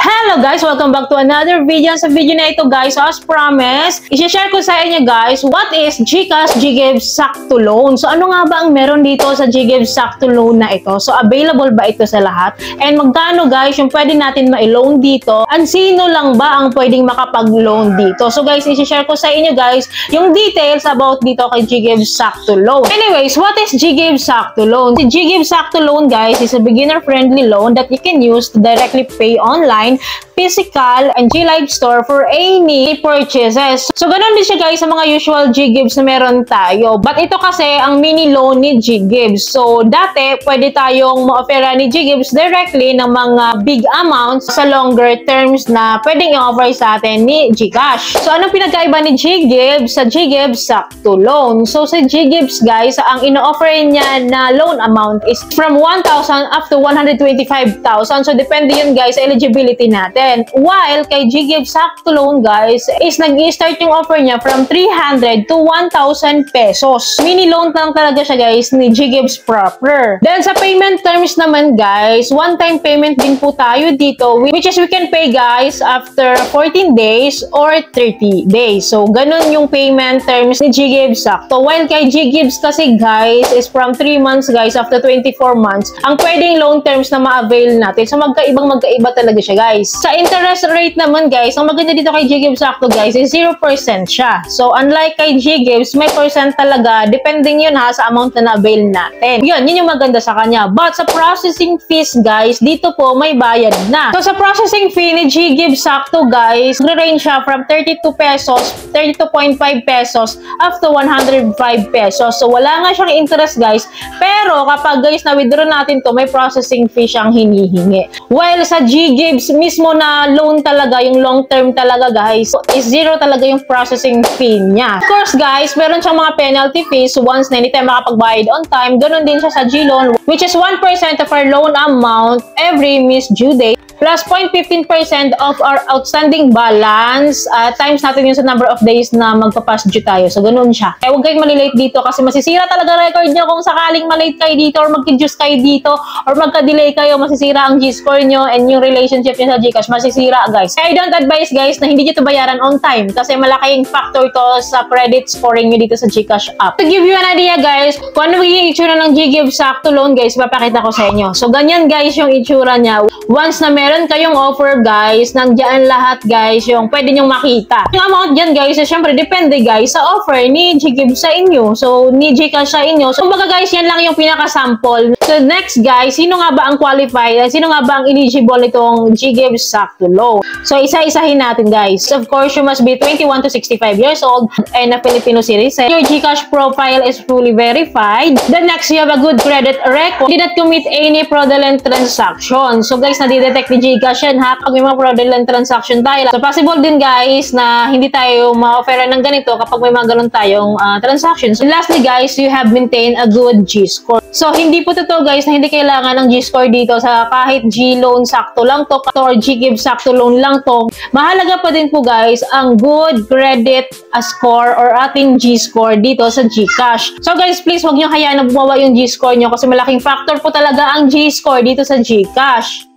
Hello guys! Welcome back to another video. Sa video na ito guys, as promised, i-share ko sa inyo guys, what is GCash GGives Sakto Loan? So ano nga ba ang meron dito sa GGives Sakto Loan na ito? So available ba ito sa lahat? And magkano guys yung pwede natin ma-loan dito? And sino lang ba ang pwedeng makapag-loan dito? So guys, i-share ko sa inyo guys yung details about dito kay GGives Sakto Loan. Anyways, what is GGives Sakto Loan? Si GGives Sakto Loan guys is a beginner-friendly loan that you can use to directly pay online, physical, and GLive store for any purchases. So, ganun din siya guys sa mga usual GGives na meron tayo. But ito kasi ang mini loan ni GGives. So, dati, pwede tayong ma-offera ni GGives directly ng mga big amounts sa longer terms na pwedeng i-offer sa atin ni GCash. So, anong pinagkaiba ni GGives sa GGives Sakto Loan? So, sa GGives guys, ang ino-offer niya na loan amount is from 1,000 up to 125,000. So, depende yun guys sa eligibility natin. While kay GGives Sakto Loan guys is nag-i-start yung offer niya from 300 to 1,000 pesos. Mini loan lang talaga siya guys ni GGives proper. Then sa payment terms naman guys, one-time payment din po tayo dito, which is we can pay guys after 14 days or 30 days. So ganun yung payment terms ni GGives Sakto. While kay GGives kasi guys is from 3 months guys after 24 months ang pwedeng loan terms na ma-avail natin. So magkaiba talaga siya guys. Sa interest rate naman guys, ang maganda dito kay GGives Sakto guys is 0% siya. So unlike kay GGives, may percent talaga, depending yun ha sa amount na na-avail natin. Yun yung maganda sa kanya. But sa processing fees guys, dito po may bayad na. So sa processing fee ni GGives Sakto guys, range siya from 32 pesos, 32.5 pesos up to 105 pesos. So wala nga siyang interest guys, pero kapag guys na-withdraw natin to, may processing fee siyang hinihingi. While sa GGives mismo na loan talaga, yung long term talaga guys, is 0 talaga yung processing fee niya. Of course guys, meron siyang mga penalty fees once na hindi tayo makapagbayad on time. Ganun din siya sa GLoan, which is 1% of our loan amount every missed due date, plus 0.15% of our outstanding balance, times natin yung sa number of days na magpa-past due tayo. So, ganun siya. Kaya huwag kayong malilate dito kasi masisira talaga record nyo kung sakaling malate kayo dito or mag-juice kayo dito or magka-delay kayo, masisira ang G-score nyo and yung relationship nyo sa GCash, masisira guys. Kaya I don't advise guys na hindi nyo ito bayaran on time kasi malaking factor to sa credit scoring nyo dito sa GCash app. To give you an idea guys, kung ano yung itsura ng GGives Sakto Loan guys, papakita ko sa inyo. So, ganyan guys yung itsura niya. Once na meron kayong offer guys, nandiyan lahat guys yung pwede nyong makita. Yung amount dyan guys, syempre depende guys sa offer ni GGives sa inyo. So, ni GCash sa inyo. So, kumbaga guys, yan lang yung pinaka-sample. So, next guys, sino nga ba ang qualified? Sino nga ba ang eligible itong GGives Sakto Loan? So, isa-isahin natin guys. Of course, you must be 21 to 65 years old and a Filipino citizen. Your GCash profile is fully verified. Then next, you have a good credit record. Did not commit any fraudulent transaction. So, guys, nadidetect ni GCash yan ha pag may mga fraudulent transaction tayo. So possible din guys na hindi tayo ma-offera ng ganito kapag may mga ganun tayong transactions. And lastly guys, you have maintained a good G-score. So hindi po totoo guys na hindi kailangan ng G-score dito sa kahit G-loan sakto lang to or GGives Sakto Loan lang to. Mahalaga pa din po guys ang good credit score or ating G-score dito sa GCash. So guys, please huwag nyo hayaan na bumaba yung G-score nyo kasi malaking factor po talaga ang G-score dito sa GCash.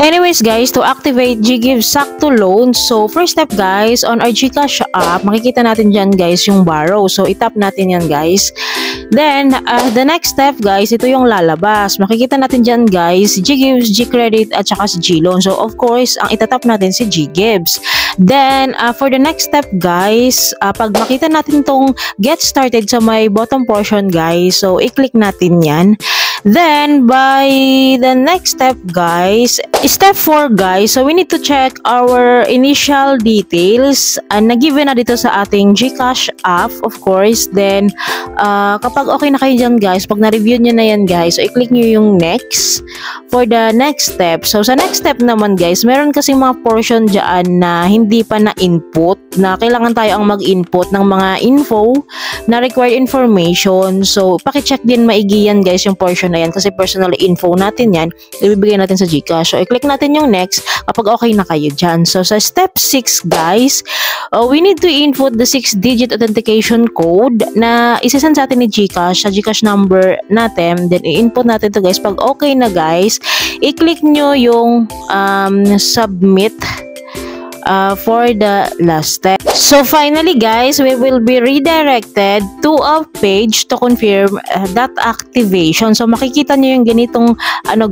Anyways guys, to activate GGives Sakto Loan, so first step guys, on our GCash app, makikita natin dyan guys yung borrow. So itap natin yan guys. Then, the next step guys, ito yung lalabas. Makikita natin dyan guys, GGives, GCredit at saka si GLoan. So of course, ang itatap natin si GGives. Then, for the next step guys, pag makita natin tong get started sa may bottom portion guys, so i-click natin yan. Then, by the next step guys, step 4 guys, so we need to check our initial details na given na dito sa ating GCash app, of course. Then, kapag okay na kayo dyan guys, pag na-review nyo na yan guys, so i-click nyo yung next for the next step. So, sa next step naman guys, meron kasing mga portion dyan na hindi pa na-input, na kailangan tayo ang mag-input ng mga info na required information. So, pakicheck din maigi yan guys yung portion information na yan kasi personal info natin yan, ibibigay natin sa GCash. So, i-click natin yung next kapag okay na kayo dyan. So, sa step 6, guys, we need to input the 6-digit authentication code na isasend sa atin ni GCash, sa GCash number natin. Then, i-input natin to guys. Pag okay na guys, i-click nyo yung submit for the last step. So finally guys, we will be redirected to a page to confirm that activation. So makikita nyo yung ganitong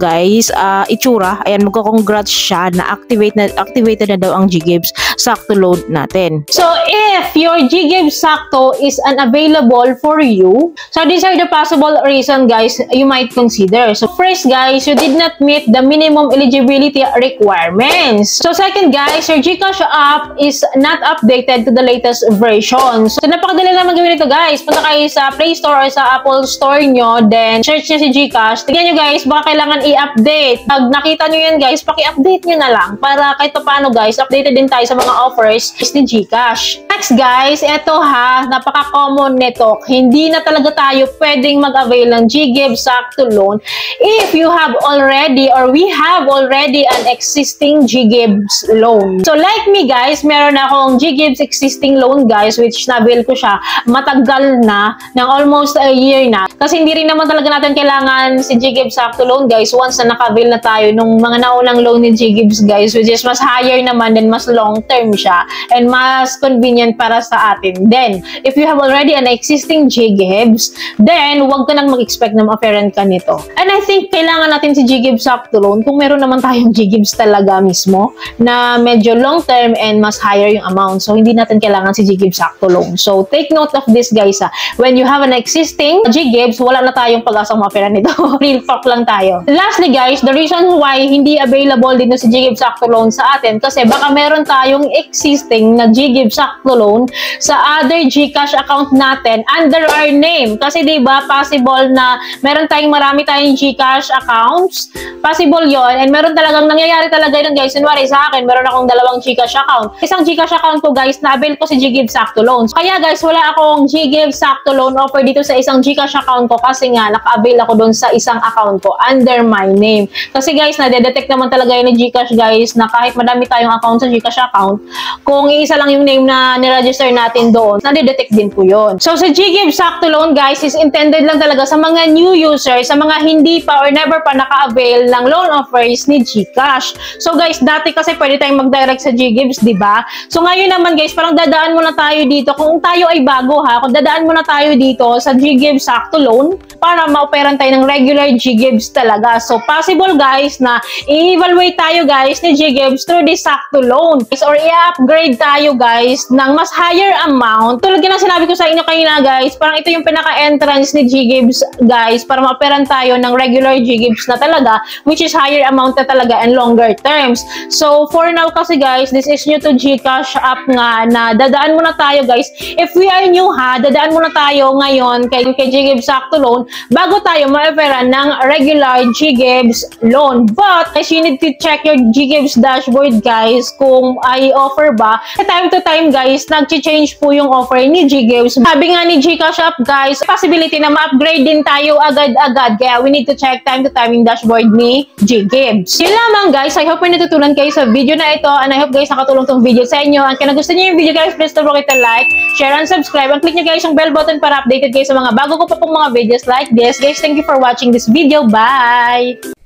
guys, itsura. Ayan, magko-congrats siya na activated na daw ang GGives Sakto loan natin. So if your GGives Sakto is unavailable for you, so these are the possible reasons guys you might consider. So first guys, you did not meet the minimum eligibility requirements. So second guys, your GCash app is not updated to the latest version. So napakadali naman gawin ito guys. Punta kayo sa Play Store or sa Apple Store nyo, then search nyo si GCash. Tignan nyo guys, baka kailangan i-update. Pag nakita nyo yan guys, paki-update nyo na lang para kahit paano guys, updated din tayo sa mga offers ni GCash. Next guys, eto napaka-common nito. Hindi na talaga tayo pwedeng mag-avail ng GGives Sakto loan if you have already or we have already an existing GGives loan. So like me guys, meron akong GGives existing loan guys, which na-avail ko siya matagal na, ng almost a year na. Kasi hindi rin naman talaga natin kailangan si GGives Sakto loan guys once na naka-avail na tayo nung mga naunang loan ni GGives guys, which is mas higher naman and mas long term siya and mas convenient para sa atin. Then, if you have already an existing GGives, then wag ka nang mag-expect na ma-parent ka nito. And I think kailangan natin si GGives Sakto loan kung meron naman tayong GGives talaga mismo na medyo long term and mas higher yung amount. So, hindi natin kailangan si GGives Sakto loan. So, take note of this guys. When you have an existing GGives, wala na tayong pag-asang ma-parent nito. Real talk lang tayo. Lastly guys, the reason why hindi available din si GGives Sakto loan sa atin kasi baka meron tayong existing na GGives Sakto loan sa other GCash account natin under our name. Kasi diba, possible na meron marami tayong GCash accounts. Possible yon and meron talagang nangyayari talaga yun guys. Kunwari sa akin, meron akong dalawang GCash account. Isang GCash account ko guys, na-avail ko si GGives Sakto loan. Kaya guys, wala akong GGives Sakto loan offer dito sa isang GCash account ko kasi nga, naka-avail ako doon sa isang account ko under my name. Kasi guys, na-detect naman talaga yun ni GCash guys na kahit madami tayong account sa GCash account, kung isa lang yung name na niregister natin doon, na-detect din po yun. So, sa GGives Sakto loan guys is intended lang talaga sa mga new users, sa mga hindi pa or never pa naka-avail ng loan offers ni GCash. So guys, dati kasi pwede tayong mag-direct sa GGives, di ba? So ngayon naman guys, parang dadaan muna tayo dito. Kung tayo ay bago kung dadaan muna tayo dito sa GGives Sakto loan para ma-operan tayo ng regular GGives talaga. So possible guys na i-evaluate tayo guys ni GGives through this Sakto loan or i-upgrade tayo guys ng mas higher amount. Tulad ng sinabi ko sa inyo kanina guys, parang ito yung pinaka-entrance ni GGives guys para ma-operan tayo ng regular GGives na talaga, which is higher amount na talaga and longer terms. So for now kasi guys, this is new to GCash app nga na dadaan muna tayo guys. If we are new dadaan muna tayo ngayon kay GGives Sakto loan bago tayo ma-operan ng regular GGives loan. But guys, you need to check your GGives dashboard guys kung ay offer ba. Time to time guys, nag-change po yung offer ni GGives. Sabi nga ni GCash app guys, possibility na ma-upgrade din tayo agad-agad. Kaya we need to check time to time yung dashboard ni GGives. Yun lamang guys, I hope may natutunan kayo sa video na ito and I hope guys nakatulong tong video sa inyo. And kung gusto niyo yung video guys, please don't forget to like, share, and subscribe. And click nyo guys yung bell button para updated kayo sa mga bago ko pa pong mga videos like this. Guys, thank you for watching this video. Bye!